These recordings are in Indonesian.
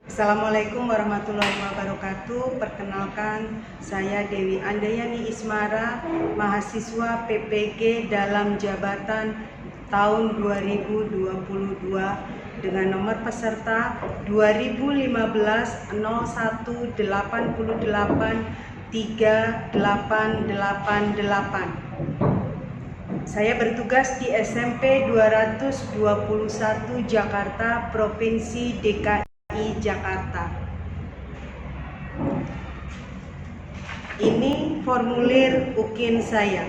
Assalamualaikum warahmatullahi wabarakatuh. Perkenalkan, saya Dewi Andayani Ismara, mahasiswa PPG dalam jabatan tahun 2022 dengan nomor peserta 2015 01 88 3888. Saya bertugas di SMP 221 Jakarta, Provinsi DKI Jakarta. Ini formulir UKIN saya.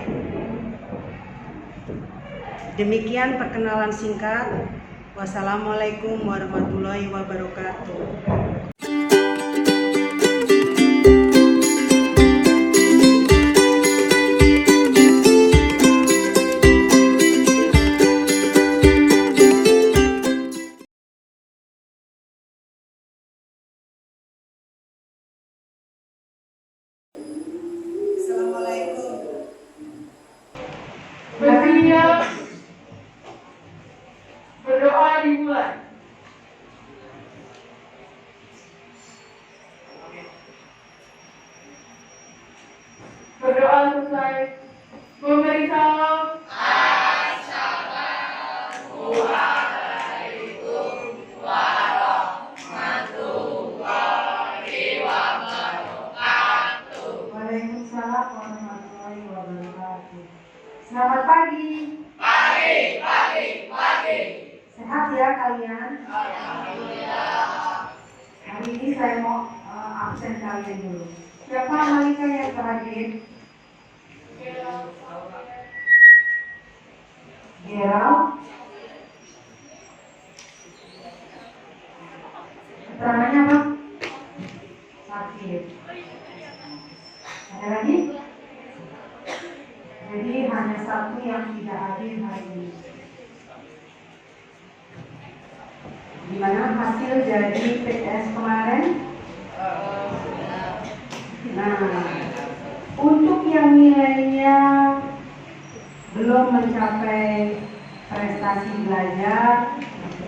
Demikian perkenalan singkat. Wassalamualaikum warahmatullahi wabarakatuh. Bersedia, berdoa dimulai. Berdoa selesai, memberi salam. Assalamualaikum warahmatullahi wabarakatuh. Waalaikumsalam warahmatullahi wabarakatuh. Selamat pagi. Pagi. Sehat ya kalian? Alhamdulillah. Hari ini saya mau absen kalian dulu. Siapa Malika yang terakhir? Gerald. Keterangannya apa? Sakit. Ada lagi? Jadi hanya satu yang tidak hadir hari ini. Gimana hasil dari PTS kemarin? Nah, untuk yang nilainya belum mencapai prestasi belajar,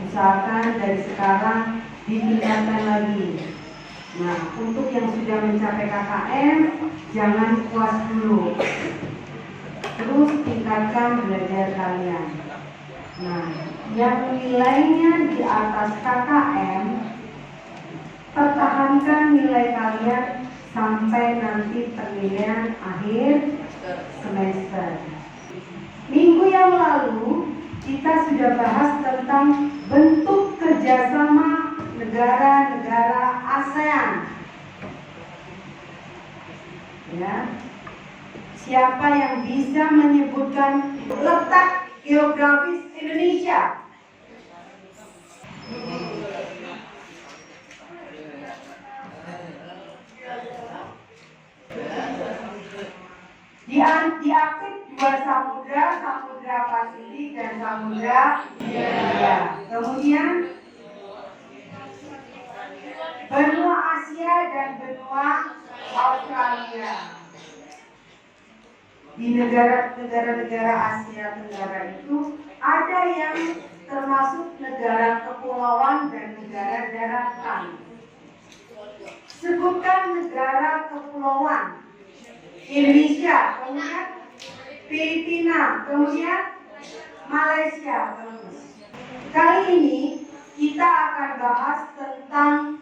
usahakan dari sekarang ditingkatkan lagi. Nah, untuk yang sudah mencapai KKM, jangan puas dulu. Terus tingkatkan belajar kalian. Nah, yang nilainya di atas KKM, pertahankan nilai kalian sampai nanti penilaian akhir semester. Minggu yang lalu kita sudah bahas tentang bentuk kerjasama negara-negara ASEAN. Ya. Siapa yang bisa menyebutkan letak geografis Indonesia? Diapit dua samudra, Samudra Pasifik dan Samudra Hindia. Kemudian benua Asia dan benua Australia. Di negara-negara Asia Tenggara itu ada yang termasuk negara kepulauan dan negara daratan. Sebutkan negara kepulauan. Indonesia, kemudian Filipina, kemudian Malaysia. Kali ini kita akan bahas tentang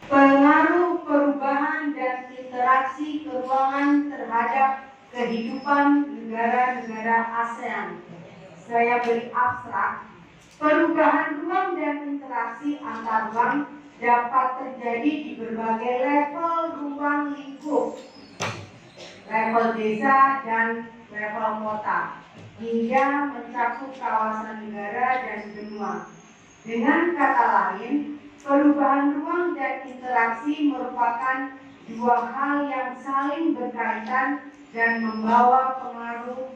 pengaruh perubahan dan interaksi keuangan terhadap kehidupan negara-negara ASEAN. Saya beri abstrak. Perubahan ruang dan interaksi antar bank dapat terjadi di berbagai level ruang lingkup, level desa dan level kota, hingga mencakup kawasan negara dan benua. Dengan kata lain, perubahan ruang dan interaksi merupakan dua hal yang saling berkaitan dan membawa pengaruh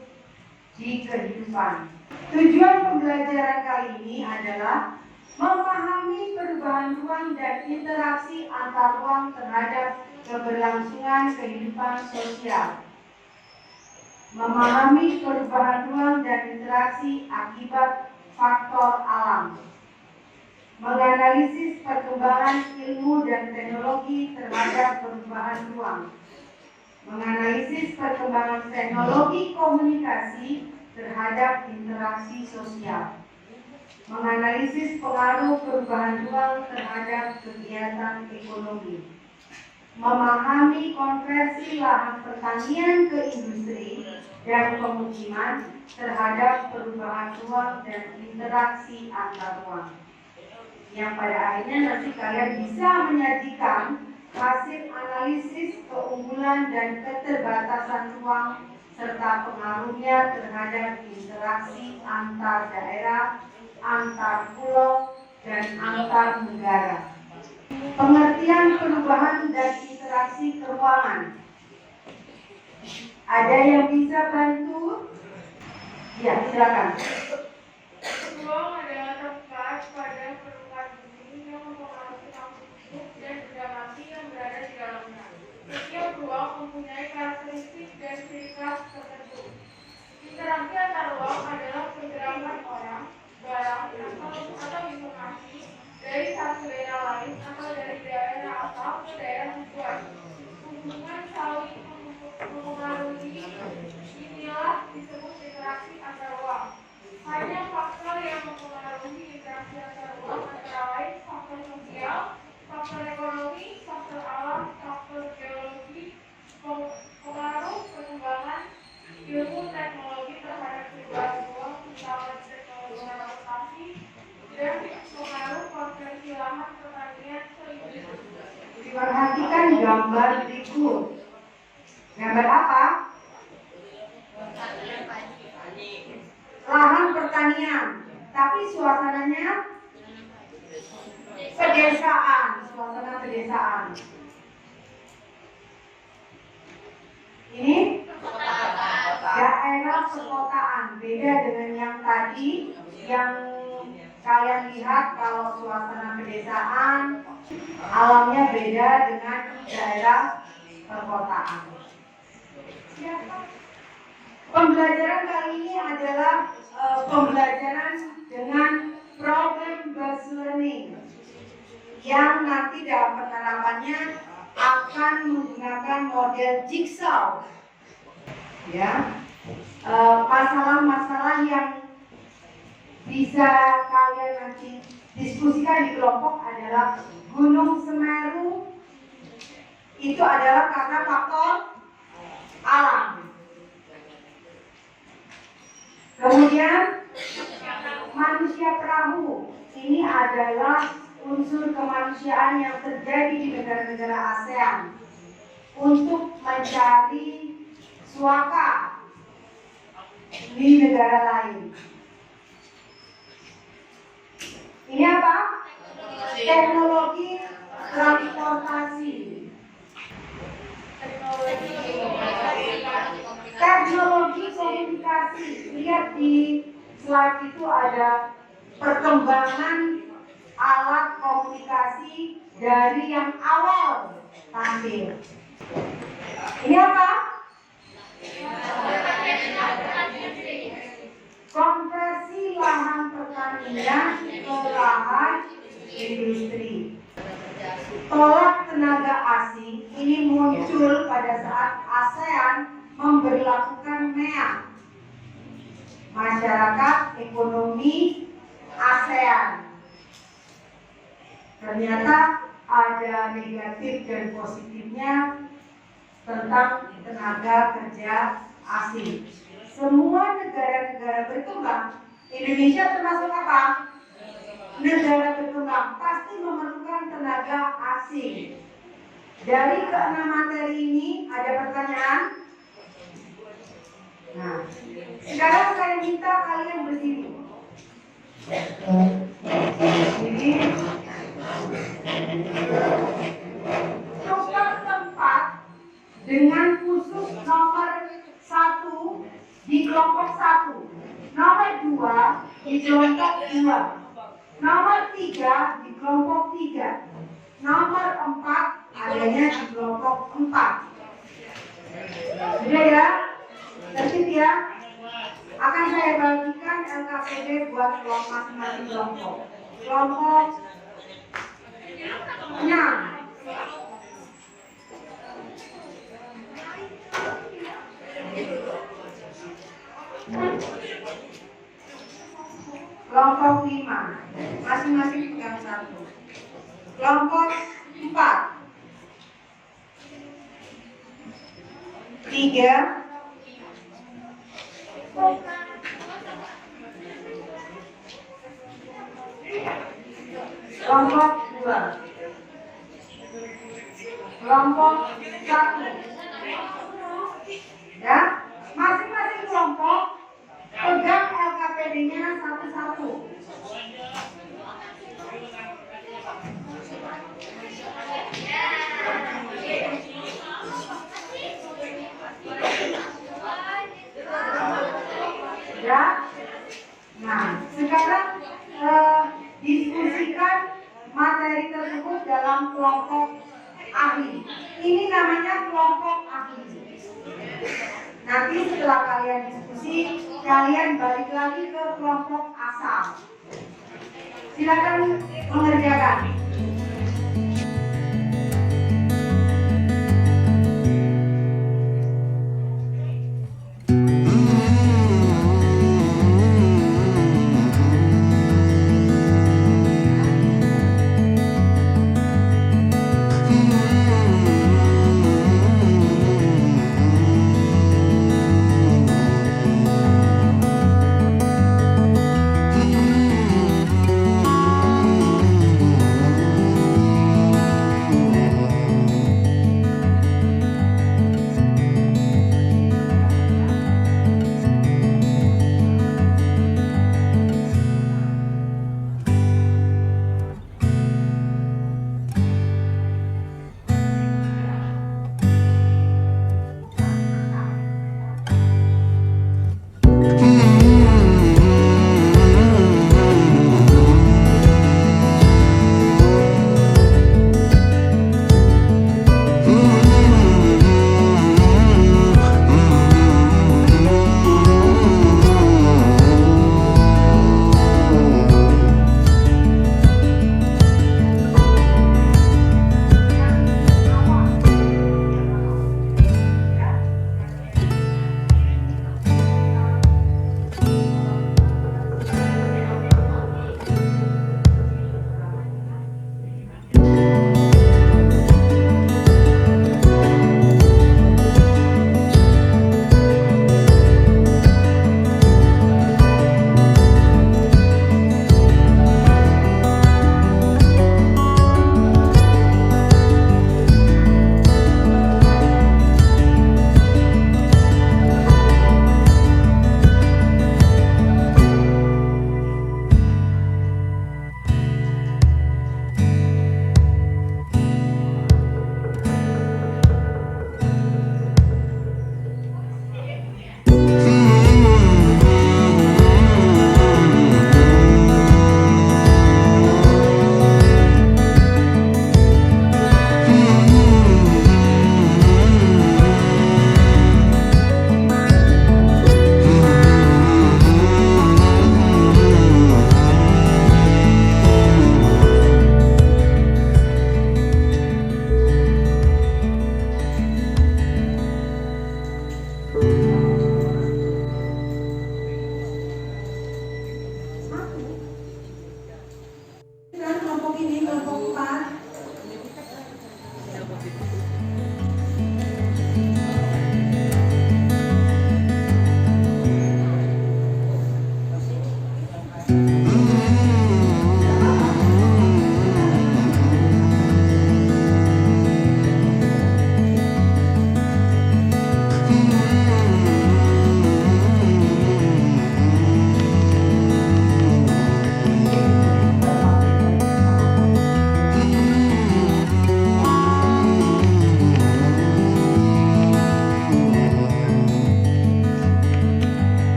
di kehidupan. Tujuan pembelajaran kali ini adalah memahami perubahan ruang dan interaksi antar ruang terhadap keberlangsungan kehidupan sosial. Memahami perubahan ruang dan interaksi akibat faktor alam. Menganalisis perkembangan ilmu dan teknologi terhadap perubahan ruang. Menganalisis perkembangan teknologi komunikasi terhadap interaksi sosial. Menganalisis pengaruh perubahan ruang terhadap kegiatan ekonomi. Memahami konversi lahan pertanian ke industri dan pemukiman terhadap perubahan ruang dan interaksi antar ruang. Yang pada akhirnya nanti kalian bisa menyajikan hasil analisis keunggulan dan keterbatasan ruang serta pengaruhnya terhadap interaksi antar daerah, antar pulau, dan antar negara. Pengertian perubahan dan interaksi keuangan. Ada yang bisa bantu? Ya, silakan. Ruang adalah tempat pada permukaan bumi yang mempengaruhi makhluk hidup dan benda mati yang berada di dalamnya. Setiap ruang mempunyai karakteristik dan ciri khas tertentu. Interaksi antar ruang adalah pergerakan orang, barang, atau informasi dari satu daerah lain atau dari daerah asal ke daerah tujuan. Hubungan saling mempengaruhi inilah disebut interaksi antar ruang. Hanya faktor yang mempengaruhi interaksi antar ruang antara lain faktor sosial, faktor ekonomi, faktor alam, faktor geologi, pengaruh perkembangan ilmu teknologi terhadap perubahan ruang, misalnya teknologi transportasi, dan pengaruh konversi lahan pertanian ke industri. Perhatikan gambar berikut. Gambar apa? Lahan pertanian, tapi suasananya pedesaan, suasana pedesaan. Ini daerah perkotaan, beda dengan yang tadi yang kalian lihat. Kalau suasana pedesaan, alamnya beda dengan daerah perkotaan. Pembelajaran kali ini adalah pembelajaran dengan problem-based learning yang nanti dalam penerapannya akan menggunakan model jigsaw. Ya, masalah-masalah yang bisa kalian nanti diskusikan di kelompok adalah Gunung Semeru itu adalah karena faktor alam. Kemudian manusia perahu ini adalah unsur kemanusiaan yang terjadi di negara-negara ASEAN untuk mencari suaka di negara lain. Ini apa? Teknologi transportasi. Teknologi komunikasi. Lihat di slide itu ada perkembangan alat komunikasi dari yang awal tampil. Ini apa? Konversi lahan pertanian ke lahan industri. Tolak tenaga asing ini muncul pada saat ASEAN memberlakukan MEA, Masyarakat Ekonomi ASEAN. Ternyata ada negatif dan positifnya tentang tenaga kerja asing. Semua negara-negara berkembang, Indonesia termasuk apa? Negara berkembang pasti memerlukan tenaga asing. Dari keenam materi ini ada pertanyaan? Nah, sekarang saya minta kalian berdiri. Jadi, tukar tempat dengan khusus nomor 1 di kelompok 1, nomor 2 di kelompok 2, nomor 3 di kelompok 3, nomor 4 adanya di kelompok 4. Sudah ya? Tertib ya? Akan saya bagikan LKPD buat masing-masing kelompok. Kelompok 6. Kelompok 5, masing-masing pegang 1. Kelompok 4, 3, kelompok 2, kelompok 1. Ya, masing-masing kelompok pegang LKPD-nya satu-satu. Ya. Nah, sekarang diskusikan materi tersebut dalam kelompok ahli. Ini namanya kelompok ahli. Nanti setelah kalian diskusi, kalian balik lagi ke kelompok asal. Silakan mengerjakan.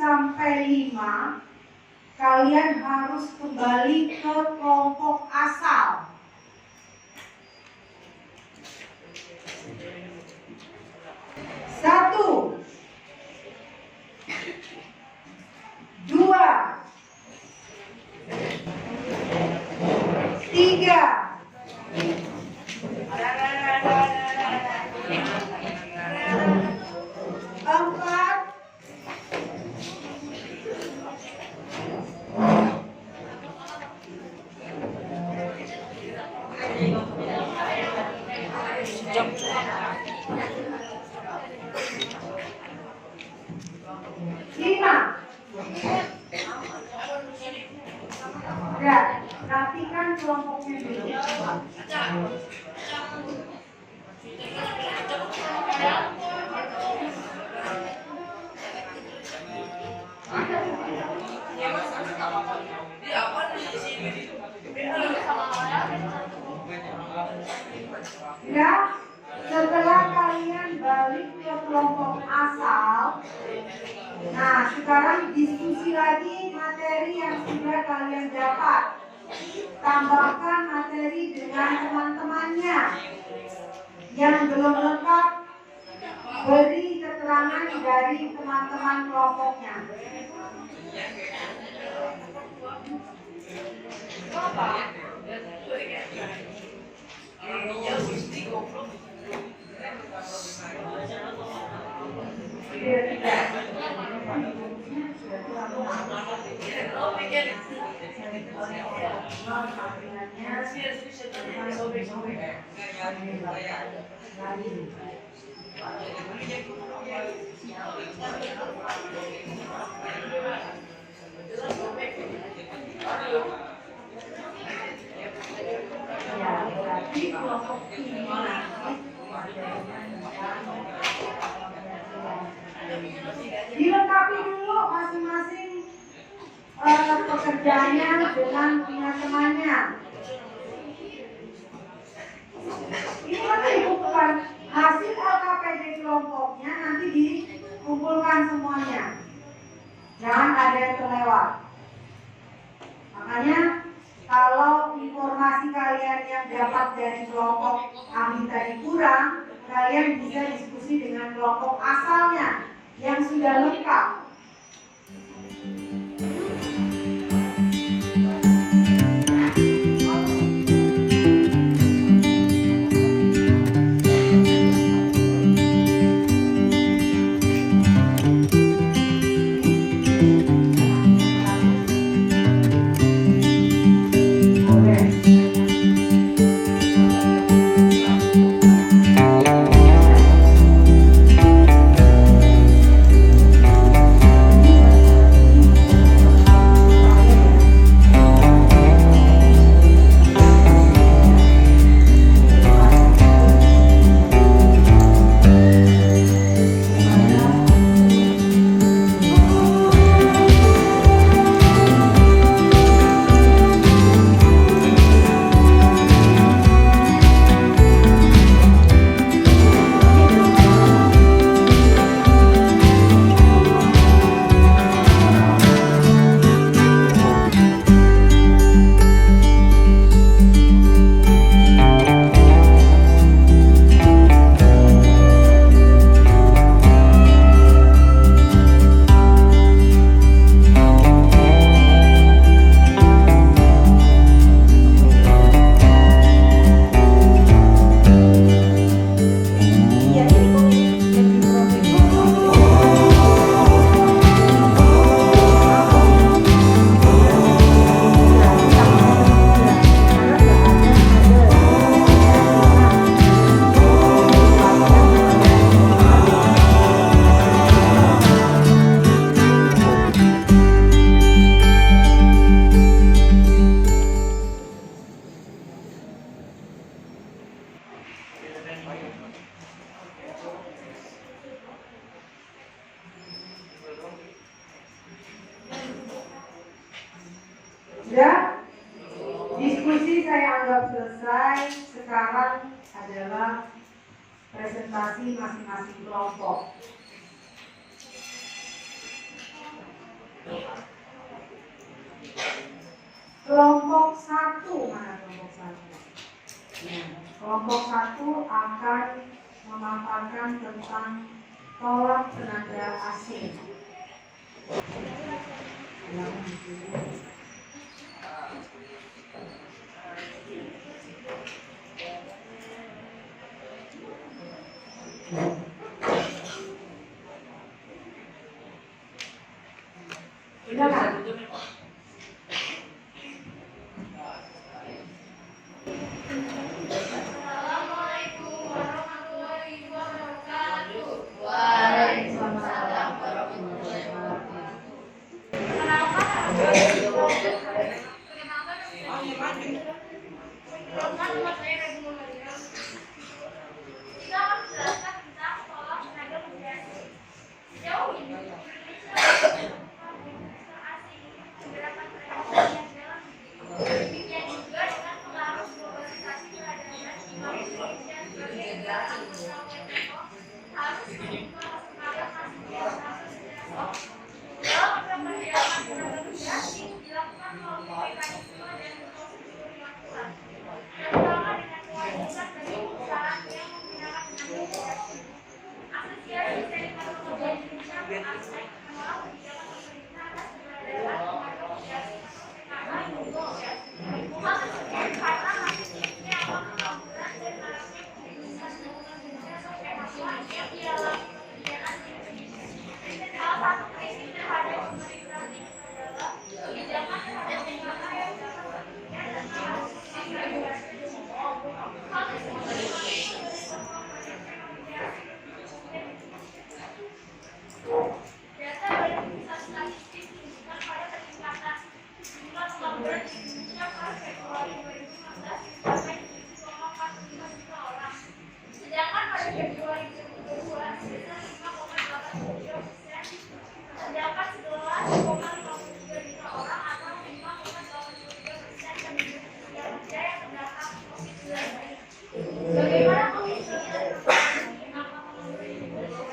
sampai 5, kalian harus kembali ke kelompok asal. Satu, 2, 3, 4, 5. Ya, rapikan kelompoknya dulu. Ya, setelah kalian balik ke kelompok asal, nah sekarang diskusi lagi materi yang sudah kalian dapat. Tambahkan materi dengan teman-temannya. Yang belum lengkap, beri keterangan dari teman-teman kelompoknya. Dilengkapi dulu masing-masing pekerjaannya dengan punya temannya. Ini kan bukan hasil LKPD kelompoknya, nanti dikumpulkan semuanya. Jangan ada yang terlewat. Makanya kalau informasi kalian yang dapat dari kelompok kami tadi kurang, kalian bisa diskusi dengan kelompok asalnya yang sudah lengkap. Ya, diskusi saya anggap selesai. Sekarang adalah presentasi masing-masing kelompok. Kelompok 1, mana kelompok 1? Kelompok 1 akan memaparkan tentang tolak tenaga asing. Silakan. Assalamualaikum warahmatullahi wabarakatuh. Waalaikumsalam warahmatullahi wabarakatuh. Demikian juga dengan pengaruh globalisasi peradaban, Indonesia sebagai negara anggota WTO harus menimbang semangat dalam memperdayakan tenaga kerja dilakukan melalui mekanisme dan prosedur yang kuat, terutama dengan kewajiban bagi perusahaan yang menggunakan tenaga kerja. Asosiasi Serikat Pekerja Indonesia mengaspek menolak kebijakan pemerintah atas keberadaan tenaga kerja karena hasilnya akan pengangguran dan maraknya keputusan hubungan kerja sampai masalah yang dialami pekerjaan Indonesia. Salah satu prinsip terhadap pemerintahan ini adalah kebijakan terhadap tenaga yang dapat bekerja dan menghasilkan hal tersebut dari semua proyek teknologi. Data dari pusat statistik menunjukkan pada peningkatan jumlah pengangguran di Indonesia pada Februari 2015 mencapai 7,45 juta orang. Sedangkan pada Februari 2022 sebesar 5,87%. Sedangkan 11,53 juta orang atau 5,83% penduduk usia kerja yang terdampak COVID-19. Bagaimana COVID-19 mempengaruhi angka pengangguran di Indonesia?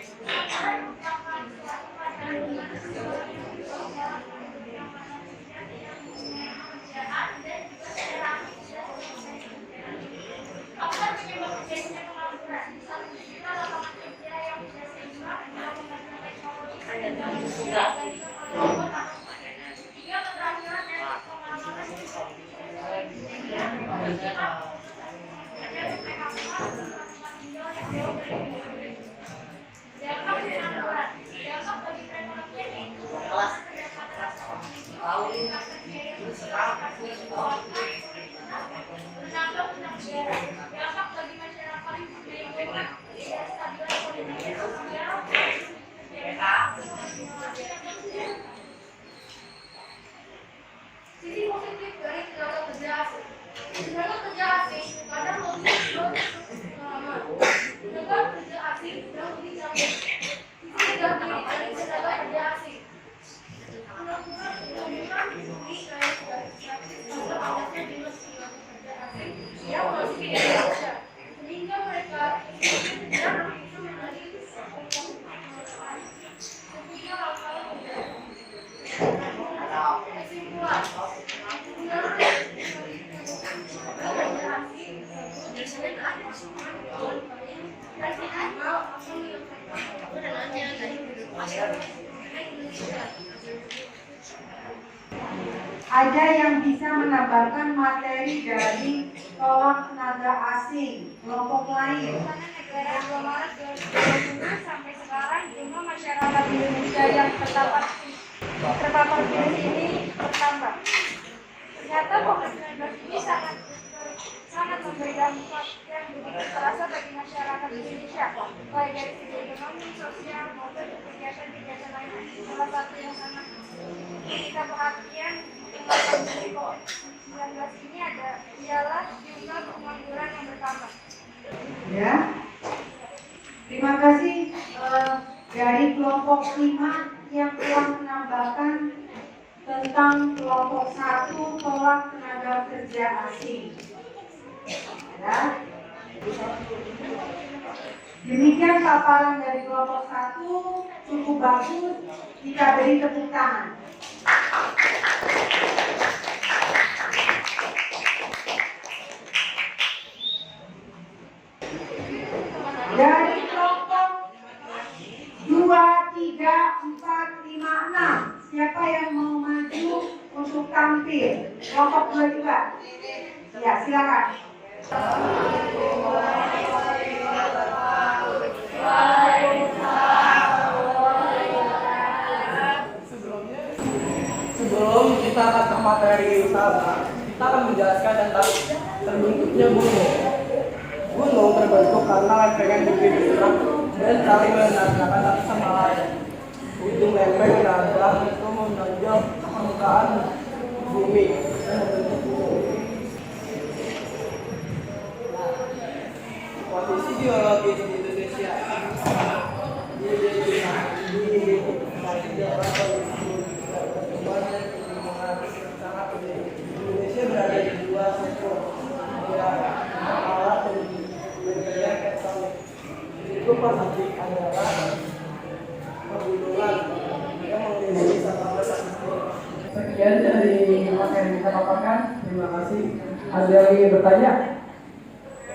Sementara merupakan suatu pandangan di mana seseorang yang berjuang dalam kondisi yang mana dia tidak mempunyai pekerjaan dan juga secara aktif tidak selesai pekerjaan. Faktor penyebab terjadinya pengangguran: 1 juta lapangan kerja yang tidak seimbang, 2 pembangunan teknologi dan dalam sebuah bagi kelompok atau padangan, 3 keterampilan dan pengalaman yang tidak dimiliki, 4 ada PHK tempat tinggal yang jauh dari lingkungan. Dampak pengangguran: dampak bagi perekonomian yaitu pengurangan pendapatan tingkat kerja yang menambah utang negara. Dampak bagi masyarakat yang membuat ketidakstabilan politik dan sosial. Sisi positif dari tenaga kerja asing. Tenaga kerja asing pada lebih pengalaman. Tenaga kerja asing yang lebih canggih. Sisi negatif dari tenaga kerja asing. Pengangguran di yang masih di Indonesia, sehingga mereka tidak begitu menarik sehingga hal-hal tidak. Kesimpulan, Ada yang bisa menambahkan materi dari tolak tenaga asing, kelompok lain? Karena negara 2 Maret 2020 sampai sekarang jumlah masyarakat Indonesia yang terpapar virus ini bertambah. Ternyata COVID-19 ini sangat memberi dampak yang begitu terasa bagi masyarakat Indonesia, baik dari segi ekonomi, sosial, maupun kegiatan-kegiatan lainnya. Salah satu yang sangat kita perhatian dengan pandemi COVID-19 ini ialah jumlah pengangguran yang bertambah. Ya, terima kasih dari kelompok 5 yang telah menambahkan tentang kelompok 1 tolak tenaga kerja asing. Ya. Demikian paparan dari kelompok 1. cukup bagus, kita beri tepuk tangan. Dari kelompok 2, 3, 4, 5, 6. Siapa yang mau maju untuk tampil? Kelompok 2 juga. Ya, silakan. Sebelum kita akan ke materi utama, kita akan menjelaskan tentang terbentuknya gunung. Gunung terbentuk karena lempengan bukit bergerak dan saling menandakan satu sama lain. Ujung lempeng menabrak itu menonjol ke permukaan bumi dan membentuk gunung. Kondisi geologis di Indonesia Indonesia berada di dua sumber alat dan media tektonik. Itu Pasifik adalah pegunungan yang mengelilingi Samudra Pasifik. Sekian dari materi yang kita paparkan. Terima kasih. Ada yang ingin bertanya?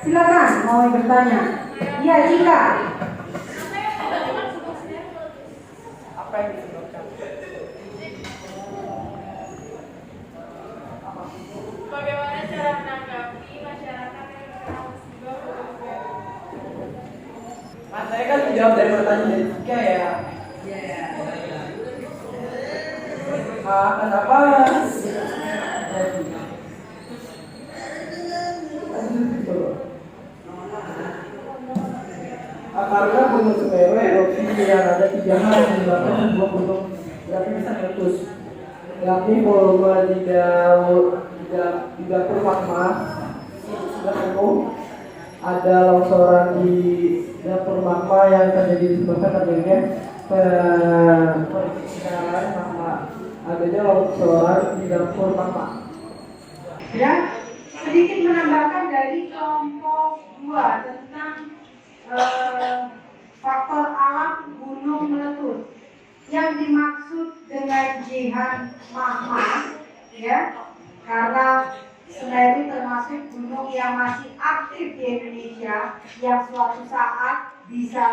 Silakan, mau bertanya. Iya, Cika. Apa yang disebutkan? Bagaimana cara menanggapi masyarakat yang mengenal musibah berbeda? Mas, saya kan menjawab dari pertanyaan dari Cika ya. Kenapa? Karena gunung Semeru erupsi yang ada 3 hal yang menyebabkan sebuah gunung berapi bisa meletus, yakni volume di dapur magma sudah penuh, ada longsoran di dapur magma yang terjadi disebabkan adanya pendarahan magma, adanya longsoran di dapur magma. Ya, sedikit menambahkan dari kelompok 2 tentang faktor alam gunung meletus. Yang dimaksud dengan jihan magma, ya, karena Semeru termasuk gunung yang masih aktif di Indonesia, yang suatu saat bisa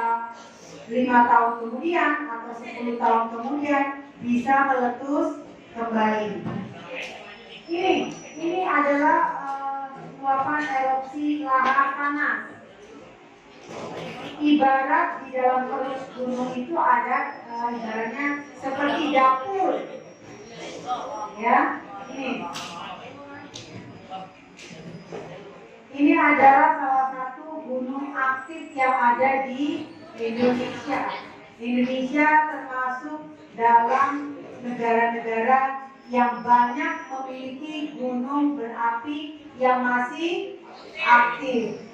5 tahun kemudian atau 10 tahun kemudian bisa meletus kembali. Ini adalah luapan erupsi lahar panas. Ibarat di dalam perut gunung itu ada ibaratnya seperti dapur, ya. Ini adalah salah satu gunung aktif yang ada di Indonesia. Indonesia termasuk dalam negara-negara yang banyak memiliki gunung berapi yang masih aktif.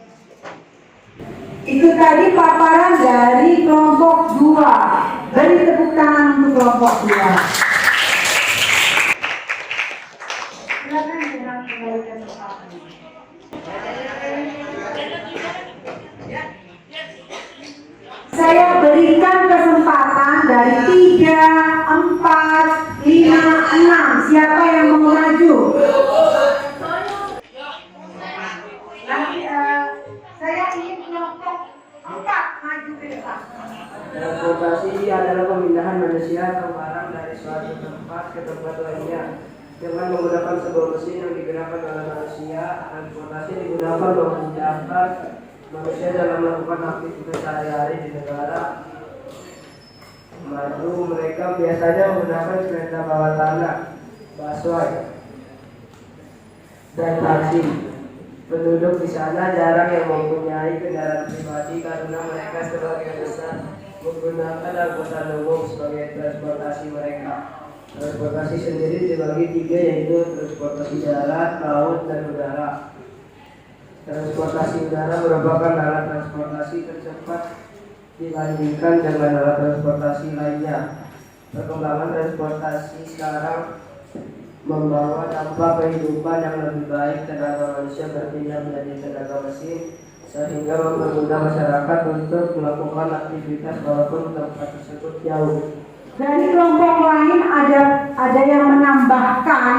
Itu tadi paparan dari kelompok 2. Beri tepuk tangan untuk kelompok 2. Silakan dengan kembali ke tempat. Saya berikan kesempatan dari 3, 4, 5, 6. Siapa yang mau maju? Nanti saya ingin kelompok 4 maju ke depan. Transportasi adalah pemindahan manusia atau barang dari suatu tempat ke tempat lainnya dengan menggunakan sebuah mesin yang digerakkan oleh manusia. Transportasi digunakan untuk memudahkan manusia dalam melakukan aktivitas sehari-hari di negara maju. Mereka biasanya menggunakan kereta bawah tanah, busway, dan taksi. Penduduk di sana jarang yang mempunyai kendaraan pribadi karena mereka sebagian besar menggunakan angkutan umum sebagai transportasi mereka. Transportasi sendiri dibagi 3, yaitu transportasi darat, laut, dan udara. Transportasi udara merupakan alat transportasi tercepat dibandingkan dengan alat transportasi lainnya. Perkembangan transportasi sekarang membawa dampak kehidupan yang lebih baik. Tenaga manusia berpindah menjadi tenaga mesin sehingga mempermudah masyarakat untuk melakukan aktivitas walaupun tempat tersebut jauh. Dari kelompok lain ada yang menambahkan,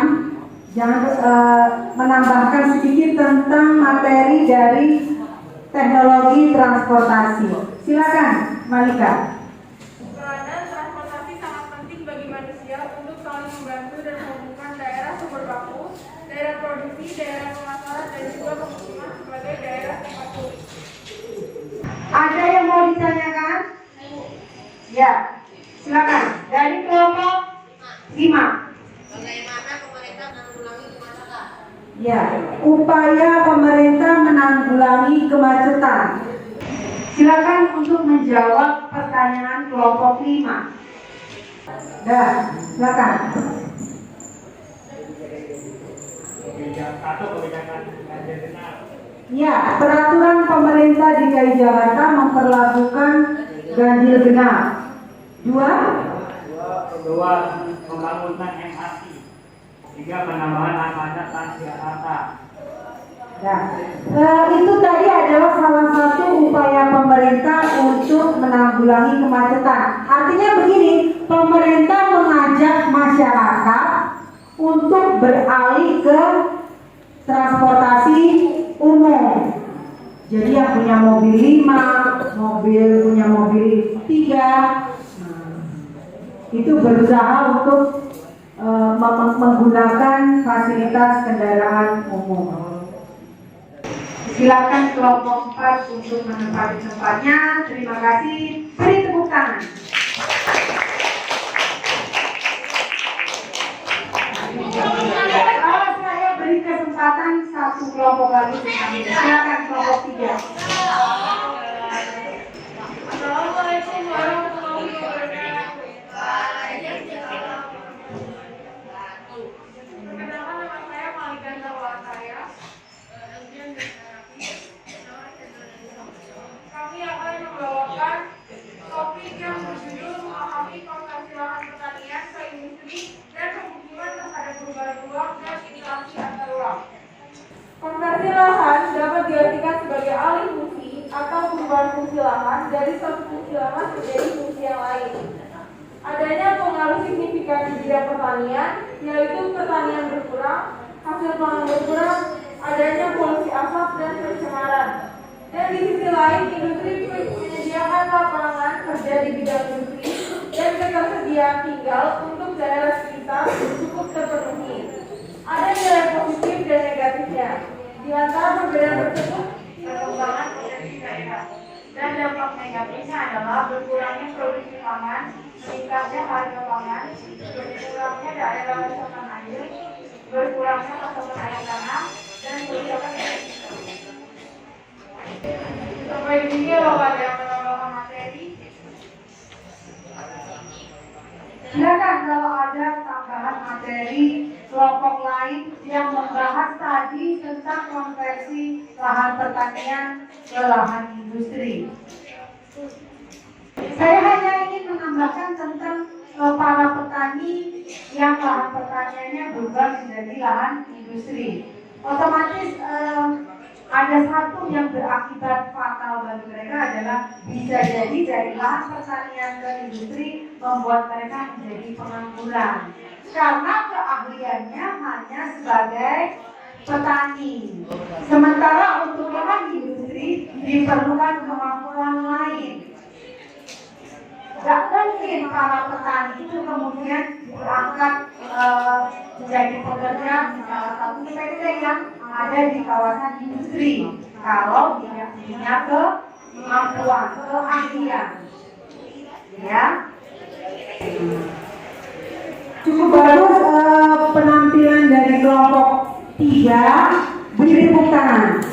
menambahkan sedikit tentang materi dari teknologi transportasi. Silakan, Malika. Peranan transportasi sangat penting bagi manusia untuk saling membantu dan menghubungkan daerah sumber baku, daerah produksi, daerah pemasaran, dan juga pemukiman sebagai daerah tempat turis. Ada yang mau ditanyakan? Ya, silakan. Dari kelompok 5. Bagaimana pemerintah menanggulangi kemacetan? Ya, upaya pemerintah menanggulangi kemacetan. Silakan untuk menjawab pertanyaan kelompok 5. Silakan. Ya, peraturan pemerintah DKI Jakarta memperlakukan ganjil genap. 2. Pembangunan MRT. 3. Penambahan armada Transjakarta. Itu tadi adalah salah satu upaya pemerintah untuk menanggulangi kemacetan. Artinya begini, pemerintah mengajak masyarakat untuk beralih ke transportasi umum. Jadi yang punya mobil 5, punya mobil 3, itu berusaha untuk menggunakan fasilitas kendaraan umum. Silakan kelompok 4 untuk menempati tempatnya. Terima kasih. Beri tepuk tangan. Saya beri kesempatan satu kelompok lagi. Silakan kelompok 3. Assalamualaikum warahmatullahi wabarakatuh. Perkenalkan, nama saya Malika Zawataya. Kami akan membawakan topik yang berjudul memahami konversi lahan pertanian ke industri dan pemukiman terhadap perubahan ruang dan interaksi antar ruang. Konversi lahan dapat diartikan sebagai alih fungsi atau perubahan fungsi lahan dari satu fungsi lahan menjadi fungsi yang lain. Adanya pengaruh signifikan di bidang pertanian, yaitu pertanian berkurang, hasil pangan berkurang, adanya polusi asap dan pencemaran. Dan di sisi lain, industri menyediakan lapangan kerja di bidang industri dan ketersediaan tinggal untuk daerah sekitar cukup terpenuhi. Ada nilai positif dan negatifnya. Di antara perbedaan tersebut, perkembangan potensi daerah. Dan dampak negatifnya adalah berkurangnya produksi pangan, meningkatnya harga pangan, berkurangnya daerah resapan air, berkurangnya pasokan air tanah, dan kerusakan ekosistem. Sampai di sini kalau ada yang menambahkan materi. Silakan kalau ada tambahan materi kelompok lain yang membahas tadi tentang konversi lahan pertanian ke lahan industri. Saya hanya ingin menambahkan tentang para petani yang lahan pertaniannya berubah menjadi lahan industri. Otomatis ada satu yang berakibat fatal bagi mereka adalah bisa jadi dari lahan pertanian ke industri membuat mereka menjadi pengangguran karena keahliannya hanya sebagai petani. Sementara untuk lahan industri diperlukan kemampuan lain. Gak mungkin para petani itu kemudian berangkat menjadi pekerja di salah satu PT yang ada di kawasan industri kalau tidak punya kemampuan, keahlian. Ya. Cukup bagus penampilan dari kelompok 3. Beri tepuk tangan.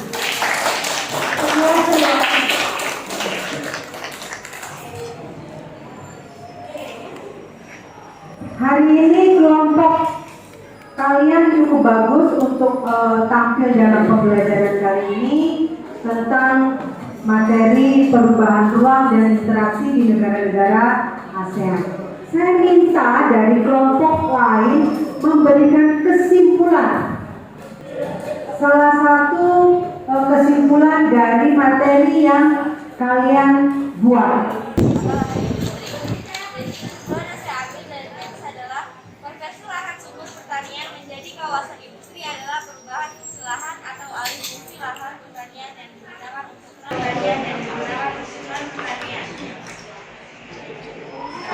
Hari ini kelompok kalian cukup bagus untuk tampil dalam pembelajaran kali ini tentang materi perubahan ruang dan interaksi di negara-negara ASEAN. Saya minta dari kelompok lain memberikan kesimpulan. Salah satu kesimpulan dari materi yang kalian buat. Konversi lahan sumber pertanian menjadi kawasan industri adalah perubahan fungsi lahan atau alih fungsi lahan pertanian yang digunakan untuk pertanian dan digunakan untuk pertanian. Fungsi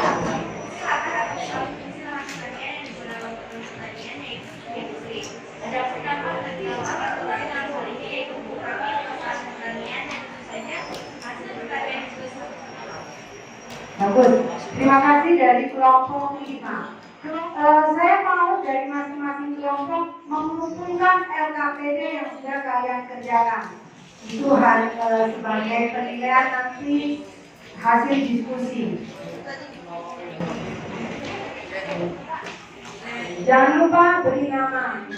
lahan atau alih fungsi lahan pertanian yang digunakan untuk pertanian yaitu industri. Ada pertama terjawab atau lain hal ini yaitu mengurangi lahan pertanian dan tentu saja hasil pertanian itu. Bagus. Terima kasih dari kelompok 5. Saya mau dari masing-masing kelompok mengumpulkan LKPD yang sudah kalian kerjakan. Itu sebagai penilaian nanti hasil diskusi. Jangan lupa beri nama.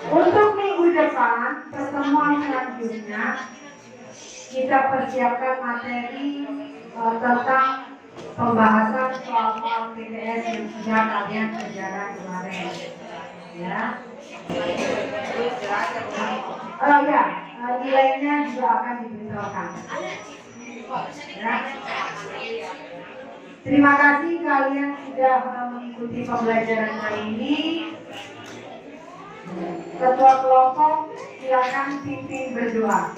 Untuk minggu depan, pertemuan selanjutnya kita persiapkan materi tentang pembahasan soal-soal PTS yang sudah kalian kerjakan kemarin. Ya. Nilainya juga akan diberitahukan. Ya. Terima kasih kalian sudah mengikuti pembelajaran kali ini. Ketua kelompok silakan pimpin berdoa.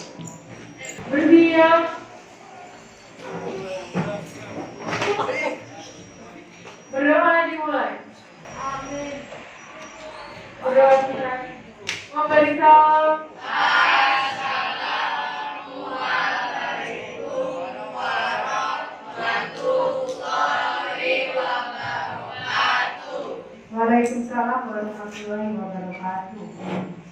Berdiam. Berdoa dimulai. Amin. Berdoa kita. Memberi salam. Waalaikumsalam warahmatullahi wabarakatuh.